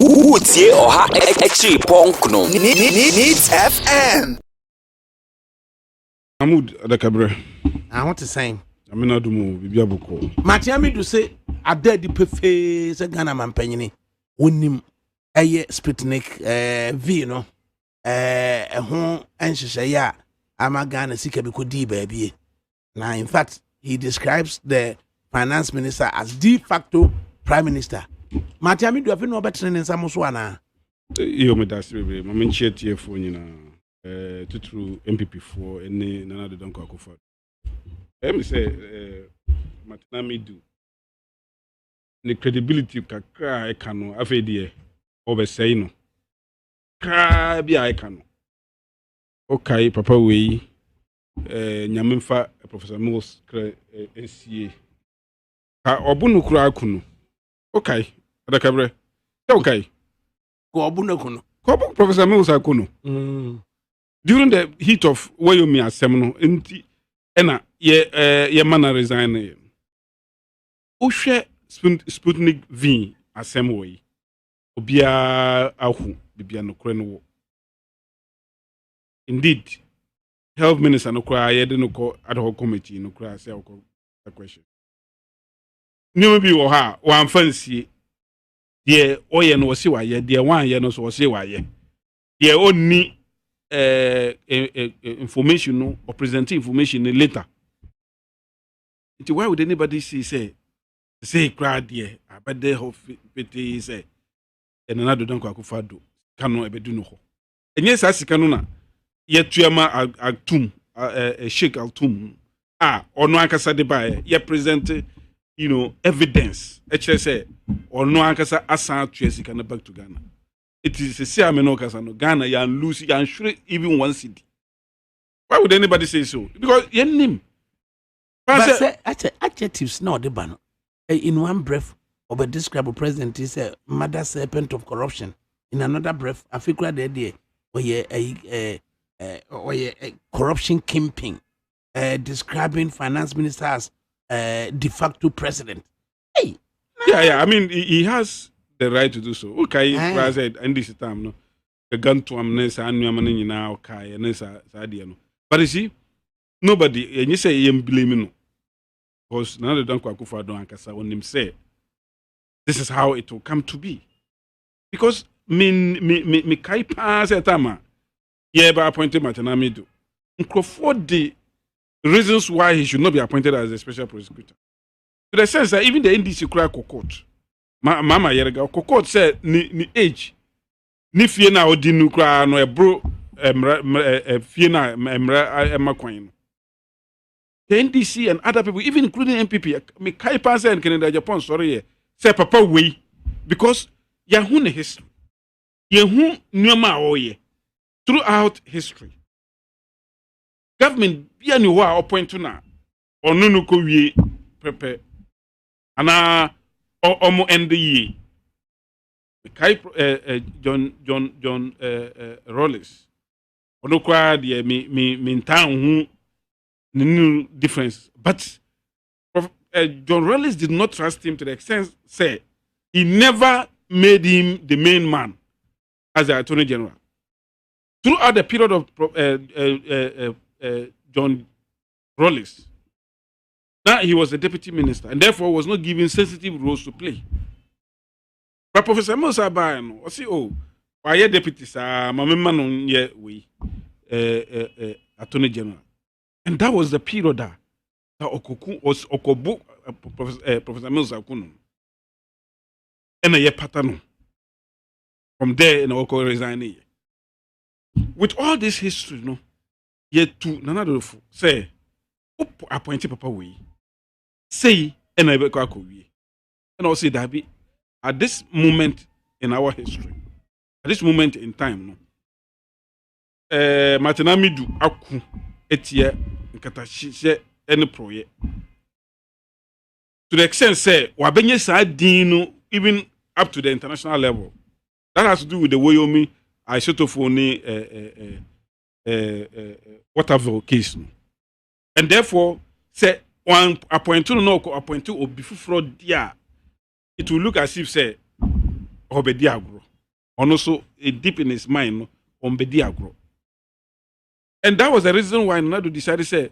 Utie oha echi ponkno. Needs FM. Amud adakabre. I want to say. I mean, I do move. Bibia buko. Amidu say a dead pefe se Ghana man penny. Unim aye Sputnik V no. Ho enhye ya ama Ghana sika bi kodi baby. Now in fact he describes the finance minister as de facto prime minister. Amidu afi no betre ne nsam so ana. Yo me das bebe. Mama nchie tie fo nyina. Tuturu MPP for ene nana de donko akofa. Me say Amidu the credibility kakra e kanu afedie obesei no. Kra bia e kanu. Okay papa we nyamemfa Professor Mills kra NCA. Ka obunu kura akunu. Okay adakabre. Okay. Ko obunu akunu. Ko Professor Mills akunu. During the heat of Wyoming assembly, inti ena ye man resign. Ohwe Sputnik V assembly. Obia ahu bibia no kure no. Indeed, health minister no kura ye de no ko ad hoc committee no kura say ko question. Nyoma bi wo ha wan fansie. De oye no se wa ye de wan ye no so se wa ye. De onni information no or presenting information later. Why would anybody say crowd here? But they have pity say and another don't akufado cano ebedu no ho. And yes, as canona yet tuama altum shake altum or no ankasa de by ye present evidence. HSA or no ankasa asan to can back to Ghana. It is a say no Ghana yan lose yan sure even one city. Why would anybody say so? Because your name. But say adjectives no the ban. In one breath, over describe a president is a mother serpent of corruption. In another breath, I figure the idea or a corruption kingpin. Describing finance minister as de facto president. Hey. Yeah. I mean, he has the right to do so. Okay, president, and this time no. The gun to amnesa anu amane nyina okay, and sa dia no. But you see, nobody, and you say you blame no. Because now they don't kwakufa don ankasa on him say this is how it will come to be. Because me kai pa say tama ye ba appointed Amidu. Nkrofo the reasons why he should not be appointed as a special prosecutor. To the sense that even the NDC cry court. Mama yerega court said ni age ni fie na odi nu kra no ebro fie na emra emakwan. The NDC and other people, even including MPP, me kai pass and Canada Japan sorry say papa we because yahune history. Yahu nyoma oye throughout history. Government bia ni ho a appoint na onu no ko wie pepe ana omo end the year. Kai John Rollis. Ono kwa de me ntan hu new difference. But John Rollis did not trust him to the extent say he never made him the main man as the Attorney General. Throughout the period of John Rollis, now he was a deputy minister and therefore was not given sensitive roles to play. But Professor Musa Bayano, I see, why ye deputies are Mamman ye we Attorney General. And that was the period that Okoku was Okobu Professor Musa Kuno. And a ye pattern. From there, Oko resigning. With all this history, no, yet to none say, appointed Papa we say, and I be and I'll say that be. At this moment in our history, at this moment in time, no, Amidu aku etie nkatashi any project. To the extent say, wabenye sa din even up to the international level. That has to do with the Wyoming isotophone Waterville case. No. And therefore, say one appoint to no appoint to or before fraud dia. It will look as if say obedi agro and also a deep in his mind on Bediagro. And that was the reason why Nadu decided to say,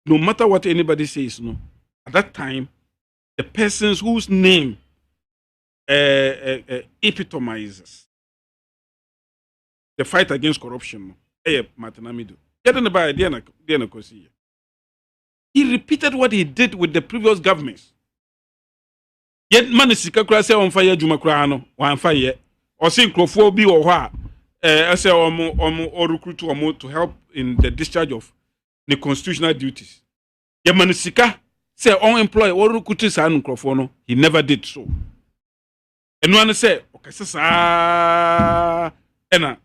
no matter what anybody says, at that time, the persons whose name epitomizes the fight against corruption, Martin Amidu. He repeated what he did with the previous governments. Yet Manisika Kra say on fire Jumakrano, one fire, or sing Crofo or what, say or recruit to help in the discharge of the constitutional duties. Yet Manisika say on employ or recruit San Crofono, he never did so. And one say, okay, Enna,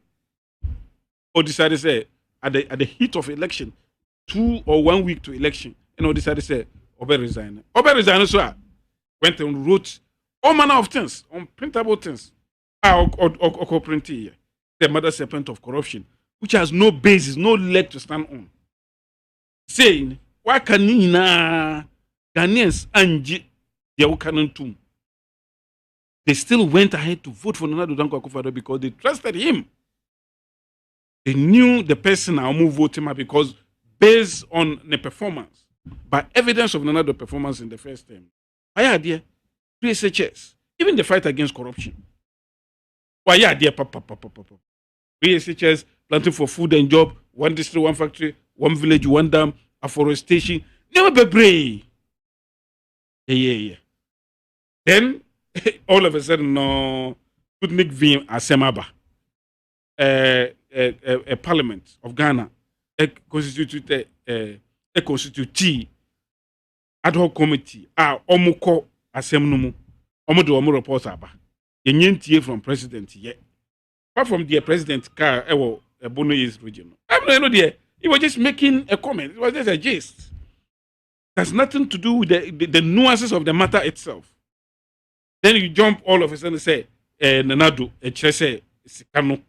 or decided to say, at the heat of election, 2 or 1 week to election, and or decided to say, Obe resign. Obe resign, so went and wrote all manner of things, unprintable things, or printing the mother serpent of corruption, which has no basis, no leg to stand on. Saying, why can Ghanaians and Yawukanantum? They still went ahead to vote for Nana Danko Akufo-Addo because they trusted him. They knew the person I will vote him because based on the performance, by evidence of Nana's performance in the first term, I idea, PSHS, even the fight against corruption. Why idea, PSHS planting for food and job, 1 district, 1 factory, 1 village, 1 dam, afforestation, never be brave. Yeah. Then all of a sudden, Sputnik V Asemaba, a parliament of Ghana, a constitute ad hoc committee, Omuko Asemnumu, Omodo reports aba. Yenyentie from president yet. Apart from the president car, a Bono is region. I don't know there. He was just making a comment. It was just a gist. It has nothing to do with the nuances of the matter itself. Then you jump all of a sudden and say, Nanado, say, Sikano.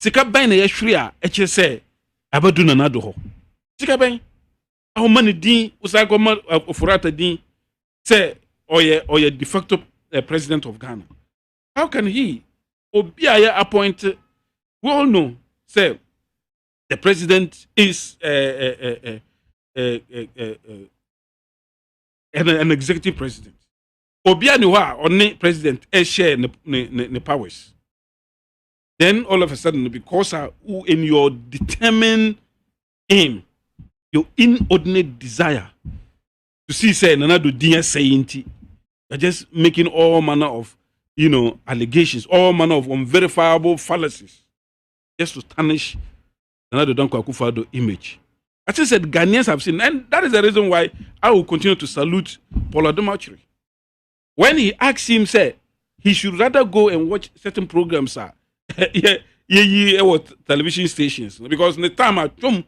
Sikabain a Yashria, say, Abadu Nanado ho. Sikabain, how many din, Usagoma Furata din, say, or ye de facto president of Ghana. How can he, Obiaya appointed, we all know, say, the president is an executive president. Obianuwa or ne president share ne powers. Then all of a sudden, because in your determined aim, your inordinate desire to see say Nana do dia saying, you're just making all manner of allegations, all manner of unverifiable fallacies, just to tarnish Nana Danko Akufo-Addo image. I just said Ghanaians have seen, and that is the reason why I will continue to salute Paul Adomachiri. When he asked him, say, he should rather go and watch certain programs, television stations, because in the time at home,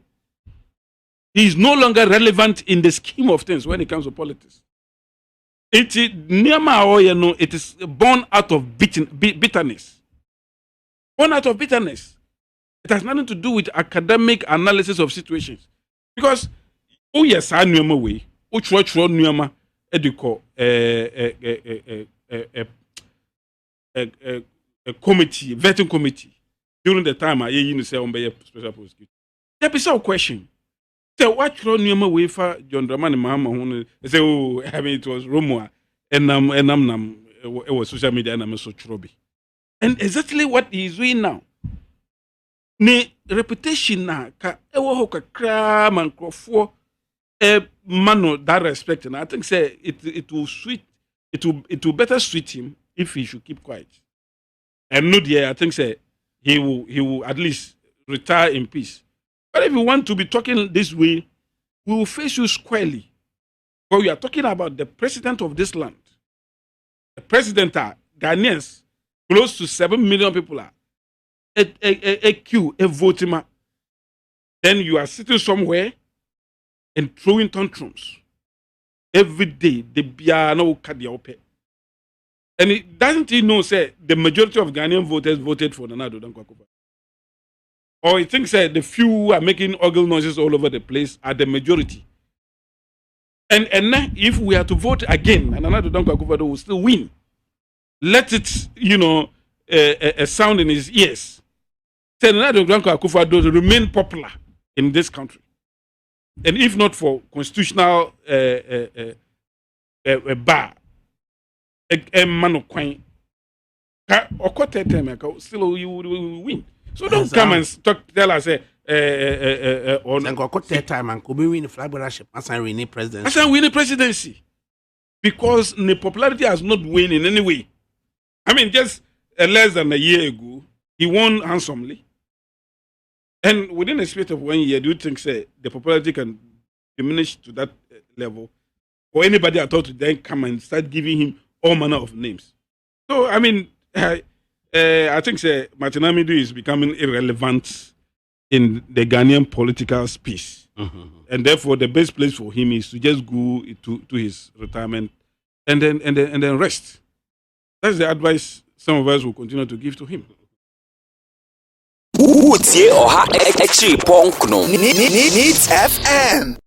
he is no longer relevant in the scheme of things when it comes to politics. It is born out of bitterness. Born out of bitterness. It has nothing to do with academic analysis of situations. Because, yes, I knew my way. A committee, vetting committee, during the time I say on by special prosecutor. There be some question. Say what Ronnie way for John Draman and Mahama who say, oh, I mean it was Romoa and it was social media and I'm so chubby. And exactly what he is doing now. Ne reputation na ka ewo ho kakra man krofo man that respect, and I think say it will better suit him if he should keep quiet. And no dear, I think say he will at least retire in peace. But if you want to be talking this way, we will face you squarely. But we are talking about the president of this land. The president are Ghanaians, close to 7 million people are a queue, a voting. Then you are sitting somewhere and throwing tantrums. Every day, the piano kadiope. And it doesn't he know, say, the majority of Ghanaian voters voted for Nana Danko Akufo-Addo. Or he thinks that the few who are making ugly noises all over the place are the majority. And if we are to vote again, and Nana Danko Akufo-Addo will still win. Let it, a sound in his ears. Said Nana Dankwa Akufo-Addo to remain popular in this country, and if not for constitutional bar, a man of coin, or quarter time, still you will win. So don't come and tell us on quarter time and could be win the flag bearership as I win the presidency. As I win the presidency, because the popularity has not waned in any way. I mean, just less than a year ago, he won handsomely. And within a space of 1 year, do you think, say, the popularity can diminish to that level? Or anybody at all to then come and start giving him all manner of names? So, I mean, I think, say, Martin Amidu is becoming irrelevant in the Ghanaian political space. Mm-hmm. And therefore, the best place for him is to just go to his retirement and then rest. That's the advice some of us will continue to give to him. Needs FM.